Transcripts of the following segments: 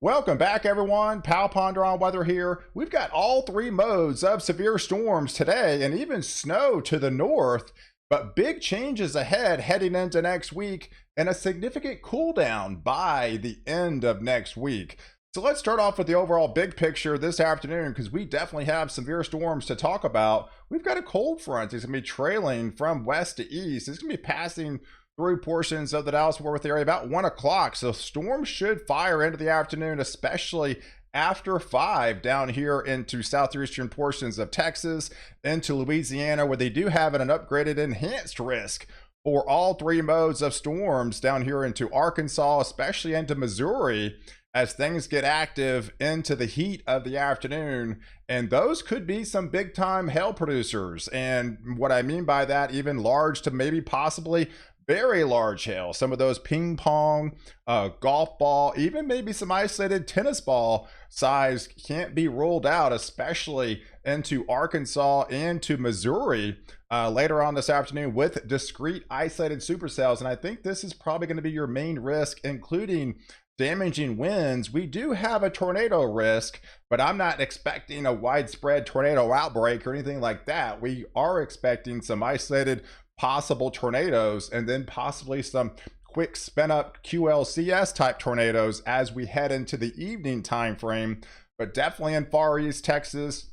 Welcome back, everyone. POW Ponder on Weather here. We've got all three modes of severe storms today and even snow to the north, but big changes ahead heading into next week and a significant cool down by the end of next week. So let's start off with the overall big picture this afternoon because we definitely have severe storms to talk about. We've got a cold front. It's going to be trailing from west to east. It's going to be passing through portions of the Dallas-Fort Worth area about 1 o'clock. So storms should fire into the afternoon, especially after 5 down here into southeastern portions of Texas, into Louisiana, where they do have an upgraded enhanced risk for all three modes of storms down here into Arkansas, especially into Missouri, as things get active into the heat of the afternoon. And those could be some big time hail producers. And what I mean by that, even large to maybe possibly very large hail, some of those ping pong, golf ball, even maybe some isolated tennis ball size can't be ruled out, especially into Arkansas and to Missouri later on this afternoon with discrete isolated supercells. And I think this is probably going to be your main risk, including damaging winds. We do have a tornado risk, but I'm not expecting a widespread tornado outbreak or anything like that. We are expecting some isolated possible tornadoes and then possibly some quick spin up QLCS type tornadoes as we head into the evening time frame, but definitely in far east Texas,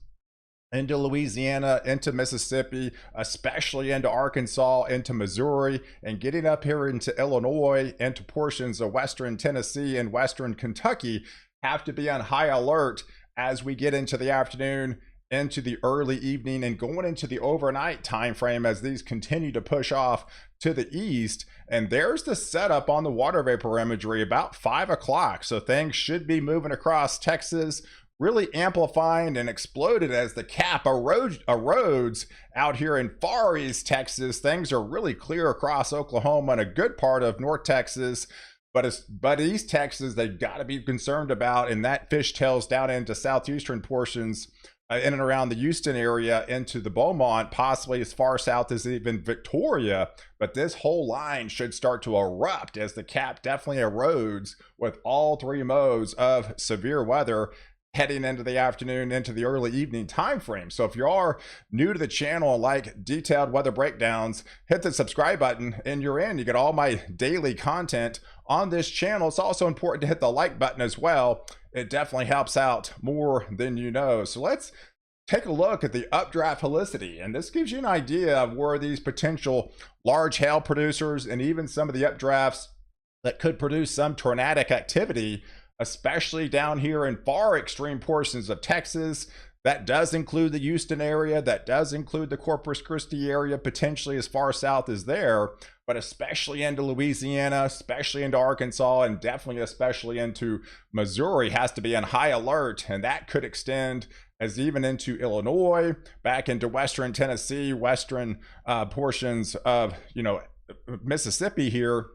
into Louisiana, into Mississippi, especially into Arkansas, into Missouri, and getting up here into Illinois, into portions of western Tennessee and western Kentucky, have to be on high alert as we get into the afternoon, into the early evening, and going into the overnight time frame as these continue to push off to the east. And there's the setup on the water vapor imagery about 5 o'clock. So things should be moving across Texas, really amplifying and exploded as the cap erodes out here in far east Texas. Things are really clear across Oklahoma and a good part of North Texas. But East Texas, they've got to be concerned about, and that fishtails down into southeastern portions in and around the Houston area into the Beaumont, possibly as far south as even Victoria. But this whole line should start to erupt as the cap definitely erodes with all three modes of severe weather heading into the afternoon, into the early evening time frame. So if you are new to the channel and like detailed weather breakdowns, hit the subscribe button and you're in. You get all my daily content on this channel. It's also important to hit the like button as well. It definitely helps out more than you know. So let's take a look at the updraft helicity, and this gives you an idea of where these potential large hail producers and even some of the updrafts that could produce some tornadic activity, especially down here in far extreme portions of Texas. That does include the Houston area, that does include the Corpus Christi area, potentially as far south as there, but especially into Louisiana, especially into Arkansas, and definitely especially into Missouri has to be on high alert. And that could extend as even into Illinois, back into western Tennessee, western portions of Mississippi here,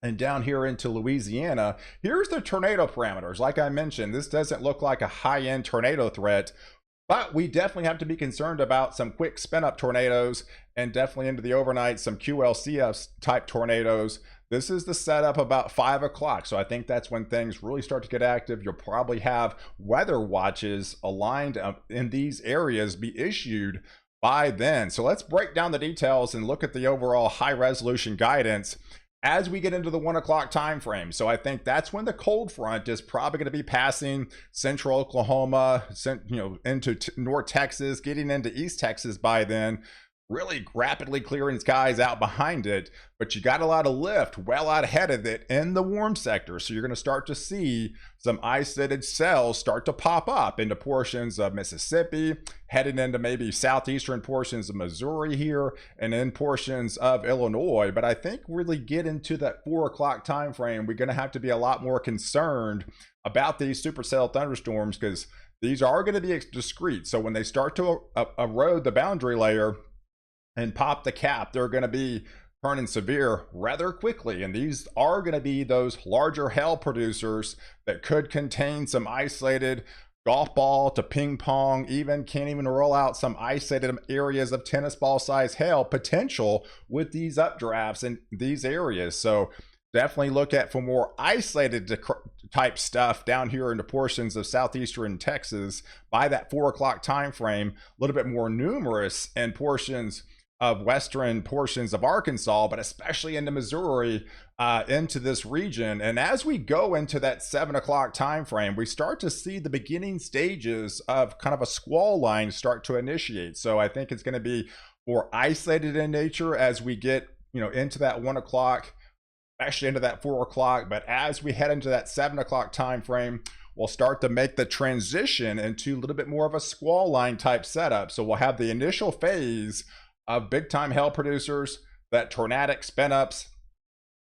and down here into Louisiana. Here's the tornado parameters. Like I mentioned, this doesn't look like a high-end tornado threat, but we definitely have to be concerned about some quick spin-up tornadoes, and definitely into the overnight, some QLCS type tornadoes. This is the setup about 5 o'clock. So I think that's when things really start to get active. You'll probably have weather watches aligned in these areas be issued by then. So let's break down the details and look at the overall high resolution guidance as we get into the 1 o'clock time frame. So I think that's when the cold front is probably going to be passing central Oklahoma, into North Texas, getting into East Texas by then, really rapidly clearing skies out behind it. But you got a lot of lift well out ahead of it in the warm sector. So you're going to start to see some isolated cells start to pop up into portions of Mississippi, heading into maybe southeastern portions of Missouri here, and in portions of Illinois. But I think really get into that 4 o'clock time frame, we're going to have to be a lot more concerned about these supercell thunderstorms, because these are going to be discrete. So when they start to erode the boundary layer and pop the cap, they're going to be turning severe rather quickly. And these are going to be those larger hail producers that could contain some isolated golf ball to ping pong, even can't even roll out some isolated areas of tennis ball size hail potential with these updrafts in these areas. So definitely look at for more isolated type stuff down here into portions of southeastern Texas by that 4 o'clock time frame, a little bit more numerous in portions of western portions of Arkansas, but especially into Missouri, into this region. And as we go into that 7 o'clock time frame, we start to see the beginning stages of kind of a squall line start to initiate. So I think it's going to be more isolated in nature as we get, into that 1 o'clock, especially into that 4 o'clock. But as we head into that 7 o'clock time frame, we'll start to make the transition into a little bit more of a squall line type setup. So we'll have the initial phase of big time hail producers, that tornadic spin ups,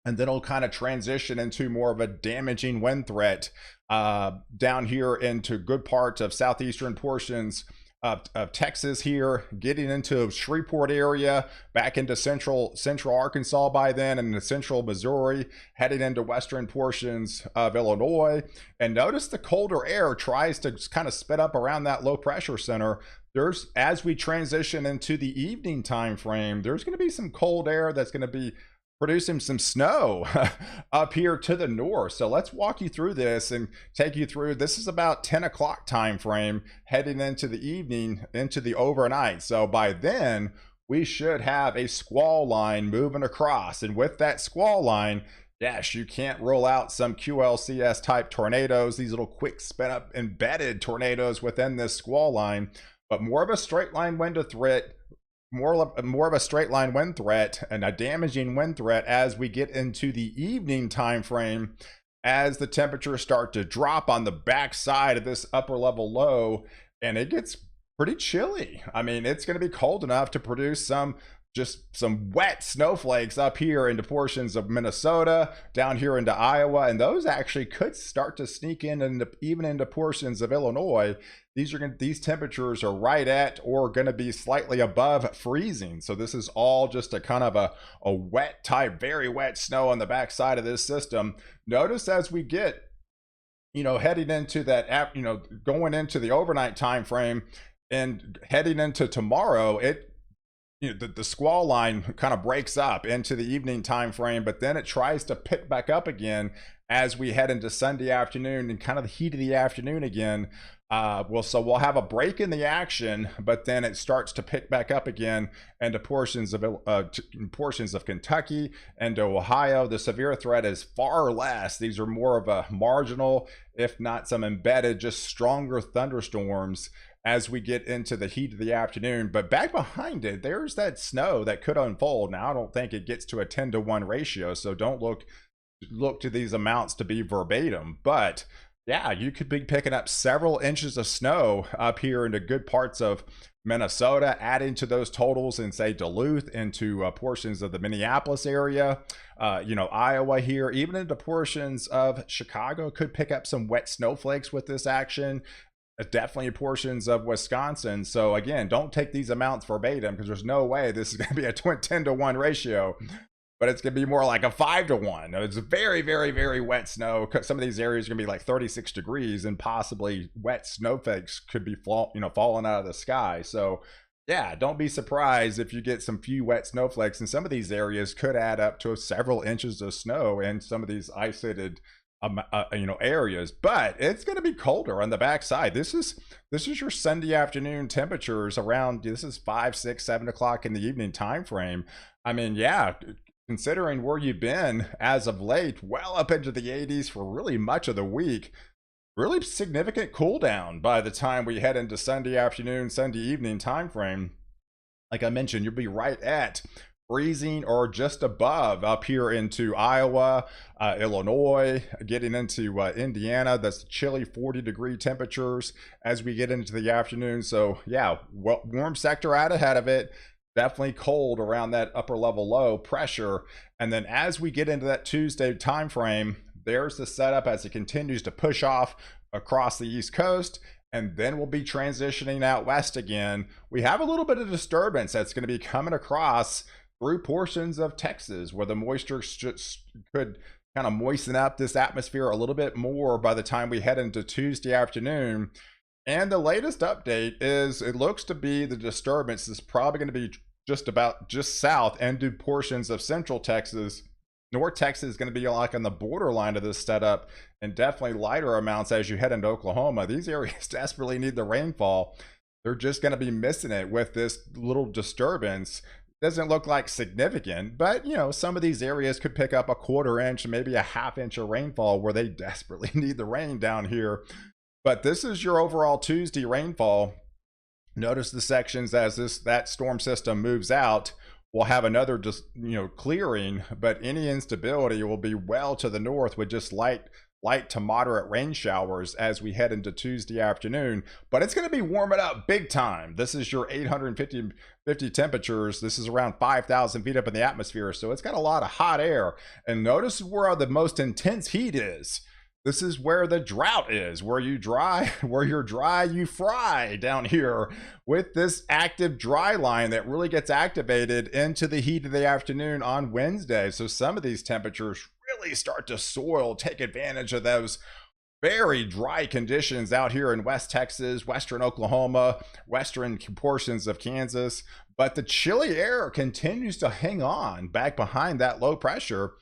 and then it'll kind of transition into more of a damaging wind threat down here into good parts of southeastern portions of Texas here, getting into Shreveport area, back into central Arkansas by then, and into central Missouri, heading into western portions of Illinois. And notice the colder air tries to kind of spit up around that low pressure center. As we transition into the evening time frame, there's going to be some cold air that's going to be producing some snow up here to the north. So let's walk you through this and take you through. This is about 10 o'clock time frame heading into the evening, into the overnight. So by then we should have a squall line moving across, and with that squall line, yes, you can't rule out some QLCS type tornadoes, these little quick spin up embedded tornadoes within this squall line, but more of a straight line wind threat, more of a straight line wind threat and a damaging wind threat as we get into the evening time frame, as the temperatures start to drop on the backside of this upper level low, and it gets pretty chilly. I mean, it's going to be cold enough to produce some wet snowflakes up here into portions of Minnesota, down here into Iowa, and those actually could start to sneak in and even into portions of Illinois. These temperatures are right at or going to be slightly above freezing. So this is all just a kind of a wet type, very wet snow on the backside of this system. Notice as we get, heading into that, going into the overnight time frame and heading into tomorrow, the squall line kind of breaks up into the evening time frame, but then it tries to pick back up again as we head into Sunday afternoon and kind of the heat of the afternoon again. So we'll have a break in the action, but then it starts to pick back up again into portions of Kentucky and Ohio. The severe threat is far less. These are more of a marginal, if not some embedded, just stronger thunderstorms as we get into the heat of the afternoon. But back behind it, there's that snow that could unfold. Now, I don't think it gets to a 10-to-1 ratio, so don't look to these amounts to be verbatim. But yeah, you could be picking up several inches of snow up here into good parts of Minnesota, adding to those totals in, say, Duluth, into portions of the Minneapolis area, Iowa here, even into portions of Chicago could pick up some wet snowflakes with this action. Definitely portions of Wisconsin. So again, don't take these amounts verbatim, because there's no way this is going to be a 10-to-1 ratio, but it's going to be more like a 5-to-1. It's very, very, very wet snow. Some of these areas are going to be like 36 degrees, and possibly wet snowflakes could be falling out of the sky. So yeah, don't be surprised if you get some few wet snowflakes, and some of these areas could add up to several inches of snow in some of these isolated areas. But it's going to be colder on the backside. This is your Sunday afternoon temperatures around, this is 5, 6, 7 o'clock in the evening time frame. I mean, yeah, considering where you've been as of late, well up into the 80s for really much of the week, really significant cool down by the time we head into Sunday afternoon, Sunday evening time frame. Like I mentioned, you'll be right at freezing or just above up here into Iowa, Illinois, getting into Indiana. That's chilly 40-degree temperatures as we get into the afternoon. So yeah, warm sector out ahead of it. Definitely cold around that upper level low pressure. And then as we get into that Tuesday time frame, there's the setup as it continues to push off across the East Coast. And then we'll be transitioning out west again. We have a little bit of disturbance that's going to be coming across through portions of Texas, where the moisture could kind of moisten up this atmosphere a little bit more by the time we head into Tuesday afternoon. And the latest update is it looks to be the disturbance is probably going to be just south into portions of central Texas North Texas is going to be like on the borderline of this setup, and definitely lighter amounts as you head into Oklahoma. These areas desperately need the rainfall. They're just going to be missing it with this little disturbance. Doesn't look like significant, but some of these areas could pick up a quarter inch, maybe a half inch of rainfall where they desperately need the rain down here. But this is your overall Tuesday rainfall. Notice the sections as that storm system moves out. We'll have another just clearing, but any instability will be well to the north with just light to moderate rain showers as we head into Tuesday afternoon. But it's going to be warming up big time. This is your 850 temperatures. This is around 5,000 feet up in the atmosphere, so it's got a lot of hot air. And notice where the most intense heat is. This is where the drought is, where you're dry, you fry down here with this active dry line that really gets activated into the heat of the afternoon on Wednesday. So some of these temperatures really start to soil, take advantage of those very dry conditions out here in West Texas, Western Oklahoma, western portions of Kansas. But the chilly air continues to hang on back behind that low pressure.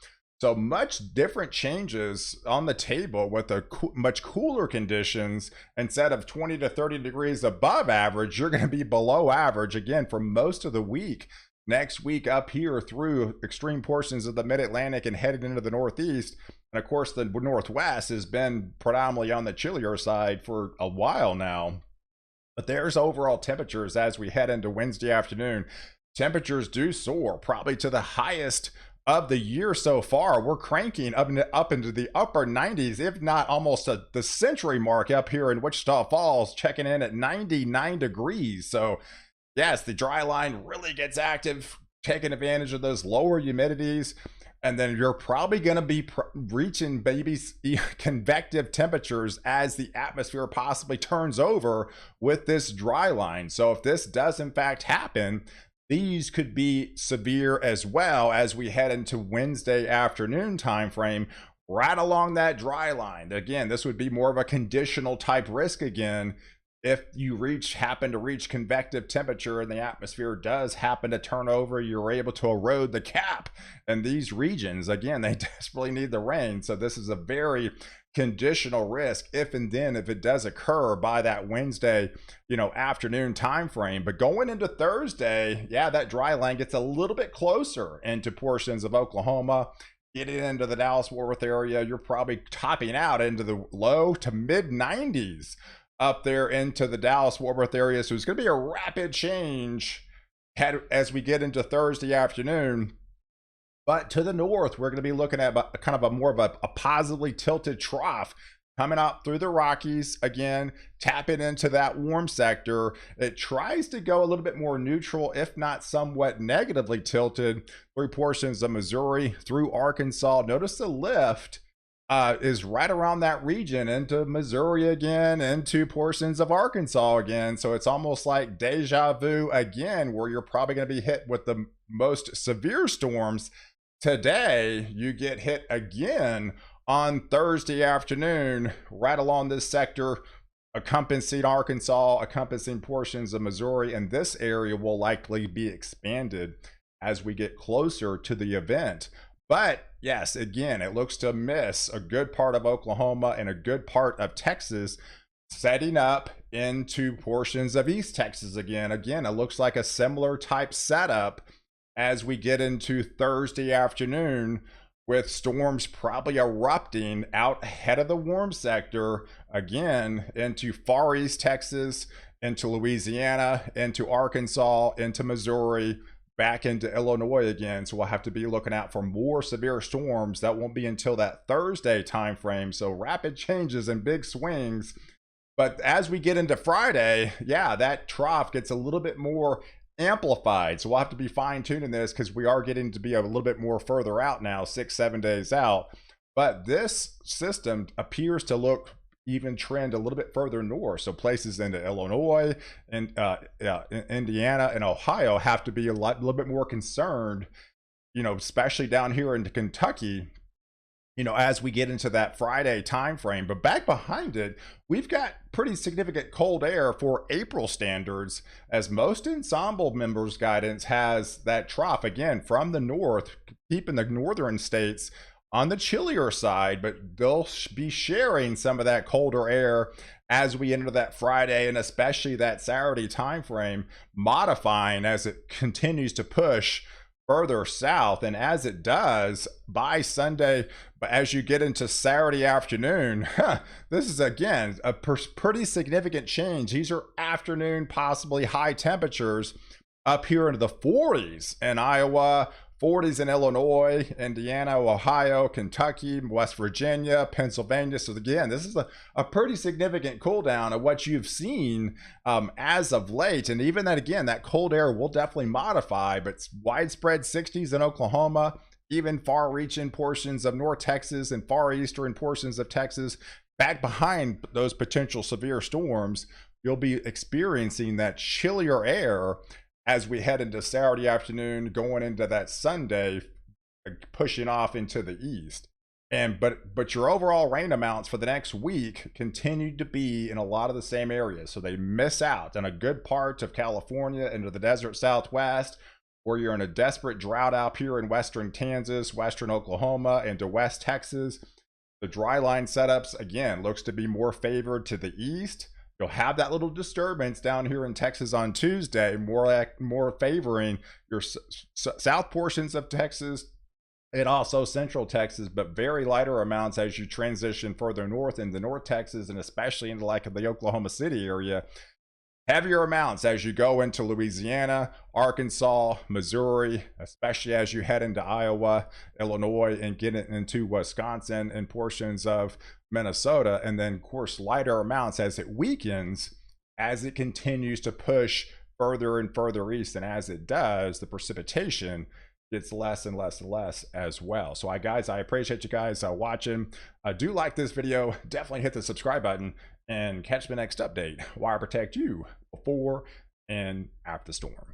So much different changes on the table with the much cooler conditions. Instead of 20 to 30 degrees above average, you're going to be below average again for most of the week. Next week up here through extreme portions of the mid-Atlantic and headed into the Northeast. And of course, the Northwest has been predominantly on the chillier side for a while now. But there's overall temperatures as we head into Wednesday afternoon. Temperatures do soar, probably to the highest of the year so far. We're cranking up into the upper 90s, if not almost the century mark up here in Wichita Falls, checking in at 99 degrees. So yes, the dry line really gets active, taking advantage of those lower humidities. And then you're probably going to be reaching convective temperatures as the atmosphere possibly turns over with this dry line. So if this does in fact happen, these could be severe as well as we head into Wednesday afternoon time frame, right along that dry line. Again, this would be more of a conditional type risk again. If you happen to reach convective temperature and the atmosphere does happen to turn over, you're able to erode the cap. And these regions, again, they desperately need the rain. So this is a very conditional risk if it does occur by that Wednesday afternoon time frame. But going into Thursday, yeah, that dry line gets a little bit closer into portions of Oklahoma, getting into the Dallas-Fort Worth area. You're probably topping out into the low to mid 90s up there into the Dallas-Fort Worth area. So it's going to be a rapid change as we get into Thursday afternoon. But to the north, we're going to be looking at kind of more of a positively tilted trough coming out through the Rockies. Again, tapping into that warm sector. It tries to go a little bit more neutral, if not somewhat negatively tilted, through portions of Missouri, through Arkansas. Notice the lift is right around that region into Missouri again, into portions of Arkansas again. So it's almost like deja vu again, where you're probably going to be hit with the most severe storms. Today, you get hit again on Thursday afternoon, right along this sector, encompassing Arkansas, encompassing portions of Missouri, and this area will likely be expanded as we get closer to the event. But yes, again, it looks to miss a good part of Oklahoma and a good part of Texas, setting up into portions of East Texas again. Again, it looks like a similar type setup as we get into Thursday afternoon, with storms probably erupting out ahead of the warm sector again into far East Texas, into Louisiana, into Arkansas, into Missouri, back into Illinois again. So we'll have to be looking out for more severe storms. That won't be until that Thursday time frame. So rapid changes and big swings. But as we get into Friday, yeah, that trough gets a little bit more amplified. So we'll have to be fine-tuning this because we are getting to be a little bit more further out now, 6-7 days out. But this system appears to look even trend a little bit further north. So places into Illinois and Indiana and Ohio have to be a little bit more concerned, especially down here into Kentucky. as we get into that Friday time frame. But back behind it, we've got pretty significant cold air for April standards, as most ensemble members guidance has that trough again from the north, keeping the northern states on the chillier side, but they'll be sharing some of that colder air as we enter that Friday and especially that Saturday time frame, modifying as it continues to push further south. And as it does by Sunday, but as you get into Saturday afternoon, this is again a pretty significant change. These are afternoon, possibly high temperatures up here into the 40s in Iowa, 40s in Illinois, Indiana, Ohio, Kentucky, West Virginia, Pennsylvania. So again, this is a pretty significant cool down of what you've seen as of late. And even that, again, that cold air will definitely modify, but widespread 60s in Oklahoma, even far-reaching portions of North Texas and far eastern portions of Texas. Back behind those potential severe storms, you'll be experiencing that chillier air as we head into Saturday afternoon, going into that Sunday, pushing off into the east. And but your overall rain amounts for the next week continue to be in a lot of the same areas. So they miss out on a good part of California into the desert Southwest, where you're in a desperate drought out here in western Kansas, western Oklahoma, and to West Texas. The dry line setups, again, looks to be more favored to the east. You'll have that little disturbance down here in Texas on Tuesday, more favoring your south portions of Texas and also central Texas, but very lighter amounts as you transition further north into North Texas and especially into like the Oklahoma City area. Heavier amounts as you go into Louisiana, Arkansas, Missouri, especially as you head into Iowa, Illinois, and get into Wisconsin and portions of Minnesota. And then, of course, lighter amounts as it weakens, as it continues to push further and further east. And as it does, the precipitation gets less and less and less as well. So guys, I appreciate you guys watching. Do like this video, definitely hit the subscribe button, and catch the next update while I protect you before and after the storm.